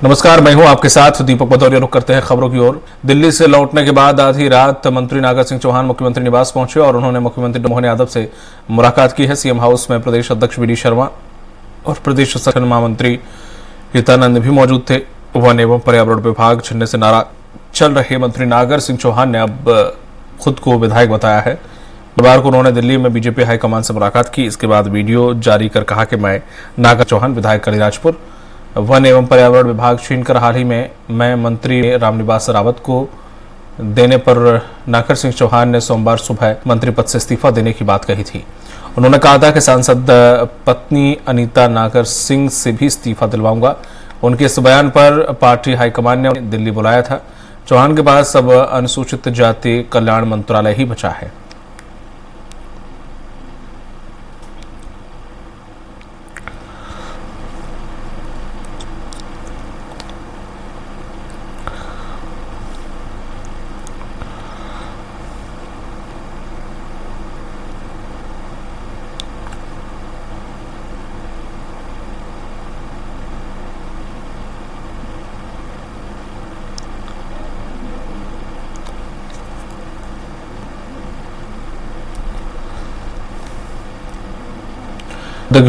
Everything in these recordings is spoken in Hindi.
नमस्कार, मैं हूं आपके साथ दीपक भदौरिया। रुक करते हैं खबरों की ओर। दिल्ली से लौटने के बाद आधी रात मंत्री नागर सिंह चौहान मुख्यमंत्री निवास पहुंचे और उन्होंने मुख्यमंत्री मोहन यादव से मुलाकात की है। सीएम हाउस में प्रदेश अध्यक्ष वी डी शर्मा और प्रदेश संगठन महामंत्री हितानंद भी मौजूद थे। वन एवं पर्यावरण विभाग छिनने से नाराज चल रहे मंत्री नागर सिंह चौहान ने अब खुद को विधायक बताया है। बुधवार को उन्होंने दिल्ली में बीजेपी हाईकमान से मुलाकात की। इसके बाद वीडियो जारी कर कहा कि मैं नागर चौहान, विधायक कलिराजपुर, वन एवं पर्यावरण विभाग छीनकर हाल ही में मैं मंत्री रामनिवास रावत को देने पर नागर सिंह चौहान ने सोमवार सुबह मंत्री पद से इस्तीफा देने की बात कही थी। उन्होंने कहा था कि सांसद पत्नी अनीता नागर सिंह से भी इस्तीफा दिलवाऊंगा। उनके इस बयान पर पार्टी हाईकमान ने दिल्ली बुलाया था। चौहान के पास अब अनुसूचित जाति कल्याण मंत्रालय ही बचा है।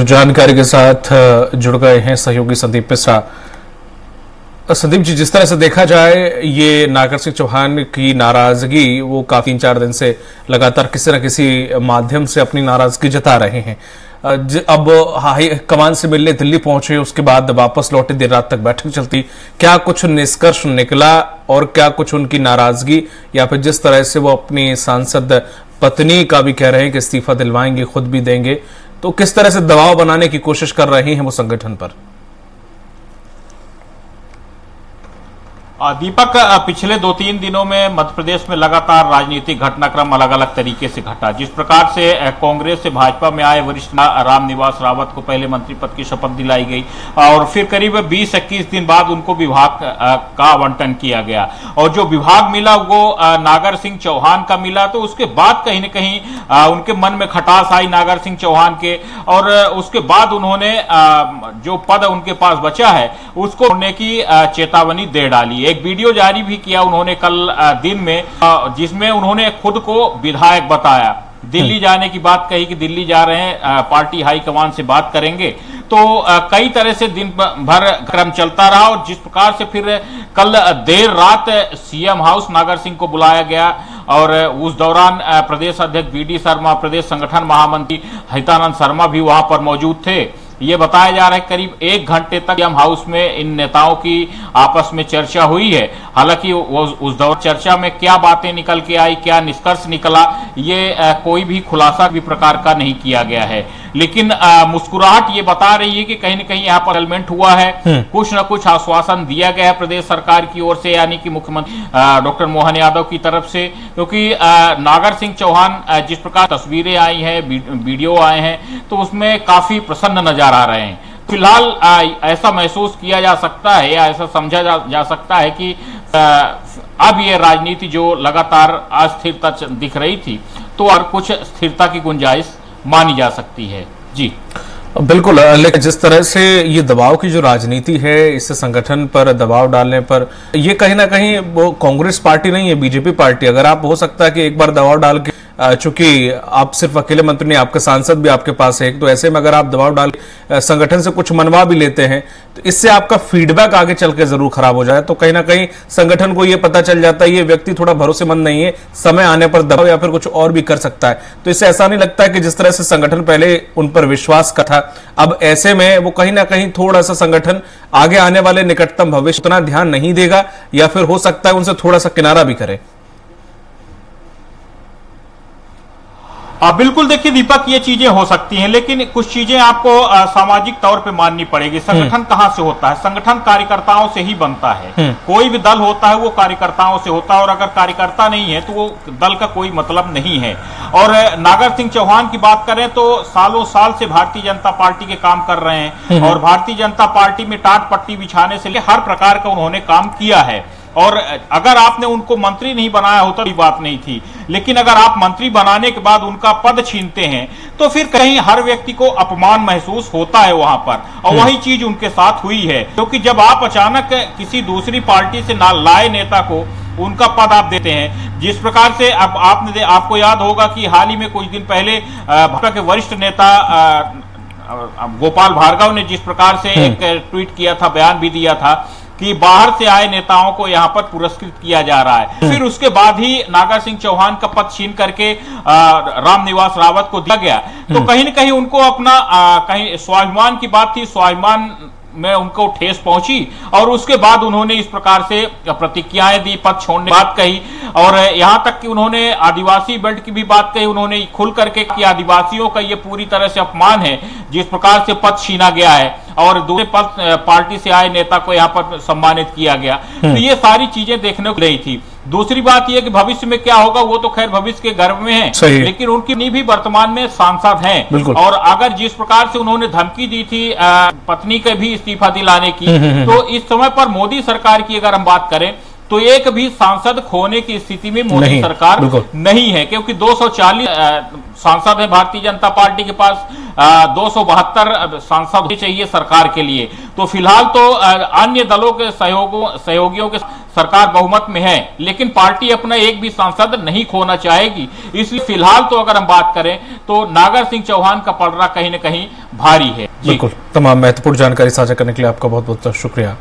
जानकारी के साथ जुड़ गए हैं सहयोगी संदीप मिश्रा। संदीप जी, जिस तरह से देखा जाए ये नागर सिंह चौहान की नाराजगी वो काफी 3-4 दिन से लगातार किसी न किसी माध्यम से अपनी नाराजगी जता रहे हैं। अब हाई कमान से मिलने दिल्ली पहुंचे, उसके बाद वापस लौटे, देर रात तक बैठक चलती। क्या कुछ निष्कर्ष निकला और क्या कुछ उनकी नाराजगी या फिर जिस तरह से वो अपनी सांसद पत्नी का भी कह रहे हैं कि इस्तीफा दिलवाएंगे, खुद भी देंगे, तो किस तरह से दबाव बनाने की कोशिश कर रही हैं वो संगठन पर? दीपक, पिछले 2-3 दिनों में मध्य प्रदेश में लगातार राजनीतिक घटनाक्रम अलग अलग तरीके से घटा। जिस प्रकार से कांग्रेस से भाजपा में आए वरिष्ठ रामनिवास रावत को पहले मंत्री पद की शपथ दिलाई गई और फिर करीब 20-21 दिन बाद उनको विभाग का आवंटन किया गया और जो विभाग मिला वो नागर सिंह चौहान का मिला। तो उसके बाद कहीं न कहीं उनके मन में खटास आई नागर सिंह चौहान के, और उसके बाद उन्होंने जो पद उनके पास बचा है उसको छोड़ने की चेतावनी दे डाली। एक वीडियो जारी भी किया उन्होंने कल दिन में, जिसमें उन्होंने खुद को विधायक बताया। दिल्ली जाने की बात कही कि दिल्ली जा रहे हैं, पार्टी हाईकमान से बात करेंगे। तो कई तरह से दिन भर क्रम चलता रहा और जिस प्रकार से फिर कल देर रात सीएम हाउस नागर सिंह को बुलाया गया और उस दौरान प्रदेश अध्यक्ष वी डी शर्मा, प्रदेश संगठन महामंत्री हितानंद शर्मा भी वहां पर मौजूद थे। ये बताया जा रहा है करीब 1 घंटे तक सीएम हाउस में इन नेताओं की आपस में चर्चा हुई है। हालांकि उस दौर चर्चा में क्या बातें निकल के आई, क्या निष्कर्ष निकला, ये कोई भी खुलासा भी प्रकार का नहीं किया गया है। लेकिन मुस्कुराहट ये बता रही है कि कहीं न कहीं यहाँ पर सेटलमेंट हुआ है। कुछ न कुछ आश्वासन दिया गया है प्रदेश सरकार की ओर से, यानी कि मुख्यमंत्री डॉक्टर मोहन यादव की तरफ से। क्योंकि नागर सिंह चौहान जिस प्रकार तस्वीरें आई हैं, वीडियो आए हैं, तो उसमें काफी प्रसन्न नजर आ रहे हैं। फिलहाल ऐसा महसूस किया जा सकता है या ऐसा समझा जा सकता है कि अब ये राजनीति जो लगातार अस्थिरता दिख रही थी, तो और कुछ स्थिरता की गुंजाइश मानी जा सकती है। जी बिल्कुल, लेकिन जिस तरह से ये दबाव की जो राजनीति है, इससे संगठन पर दबाव डालने पर, ये कहीं ना कहीं वो कांग्रेस पार्टी नहीं है, बीजेपी पार्टी। अगर आप हो सकता है कि एक बार दबाव डाल के, चूंकि आप सिर्फ अकेले मंत्री नहीं, आपके सांसद भी आपके पास है, तो ऐसे में अगर आप दबाव डाल संगठन से कुछ मनवा भी लेते हैं तो इससे आपका फीडबैक आगे चल के जरूर खराब हो जाए। तो कहीं ना कहीं संगठन को यह पता चल जाता है ये व्यक्ति थोड़ा भरोसेमंद नहीं है, समय आने पर दबाव या फिर कुछ और भी कर सकता है। तो इससे ऐसा नहीं लगता है कि जिस तरह से संगठन पहले उन पर विश्वास का था, अब ऐसे में वो कहीं ना कहीं थोड़ा सा संगठन आगे आने वाले निकटतम भविष्य उतना ध्यान नहीं देगा या फिर हो सकता है उनसे थोड़ा सा किनारा भी करे? बिल्कुल, देखिए दीपक, ये चीजें हो सकती हैं, लेकिन कुछ चीजें आपको सामाजिक तौर पे माननी पड़ेगी। संगठन कहाँ से होता है? संगठन कार्यकर्ताओं से ही बनता है। कोई भी दल होता है वो कार्यकर्ताओं से होता है, और अगर कार्यकर्ता नहीं है तो वो दल का कोई मतलब नहीं है। और नागर सिंह चौहान की बात करें तो सालों साल से भारतीय जनता पार्टी के काम कर रहे हैं और भारतीय जनता पार्टी में टाट पट्टी बिछाने से हर प्रकार का उन्होंने काम किया है। और अगर आपने उनको मंत्री नहीं बनाया होता तो बात नहीं थी, लेकिन अगर आप मंत्री बनाने के बाद उनका पद छीनते हैं तो फिर कहीं हर व्यक्ति को अपमान महसूस होता है वहां पर, और वही चीज उनके साथ हुई है। क्योंकि जब आप अचानक किसी दूसरी पार्टी से लाए नेता को उनका पद आप देते हैं, जिस प्रकार से अब आपको याद होगा कि हाल ही में कुछ दिन पहले भाजपा के वरिष्ठ नेता गोपाल भार्गव ने जिस प्रकार से एक ट्वीट किया था, बयान भी दिया था कि बाहर से आए नेताओं को यहां पर पुरस्कृत किया जा रहा है। फिर उसके बाद ही नागा सिंह चौहान का पद छीन करके रामनिवास रावत को दिया गया। तो कहीं न कहीं उनको अपना कहीं स्वाभिमान की बात थी, स्वाभिमान में उनको ठेस पहुंची और उसके बाद उन्होंने इस प्रकार से प्रतिक्रियाएं दी, पद छोड़ने की बात कही, और यहां तक कि उन्होंने आदिवासी बेल्ट की भी बात कही। उन्होंने खुल करके कि आदिवासियों का ये पूरी तरह से अपमान है जिस प्रकार से पद छीना गया है और दूसरे पार्टी से आए नेता को यहां पर सम्मानित किया गया। तो ये सारी चीजें देखने को रही थी। दूसरी बात यह कि भविष्य में क्या होगा वो तो खैर भविष्य के गर्भ में है, लेकिन उनकी भी वर्तमान में सांसद हैं, और अगर जिस प्रकार से उन्होंने धमकी दी थी पत्नी के भी इस्तीफा दिलाने की, तो इस समय पर मोदी सरकार की अगर हम बात करें तो एक भी सांसद खोने की स्थिति में मोदी सरकार नहीं है, क्योंकि 240 सांसद है भारतीय जनता पार्टी के पास, 272 सांसद चाहिए सरकार के लिए। तो फिलहाल तो अन्य दलों के सहयोगियों के सरकार बहुमत में है, लेकिन पार्टी अपना एक भी सांसद नहीं खोना चाहेगी। इसलिए फिलहाल तो अगर हम बात करें तो नागा सिंह चौहान का पलड़ा कहीं न कहीं भारी है। बिल्कुल, तमाम महत्वपूर्ण जानकारी साझा करने के लिए आपका बहुत बहुत शुक्रिया।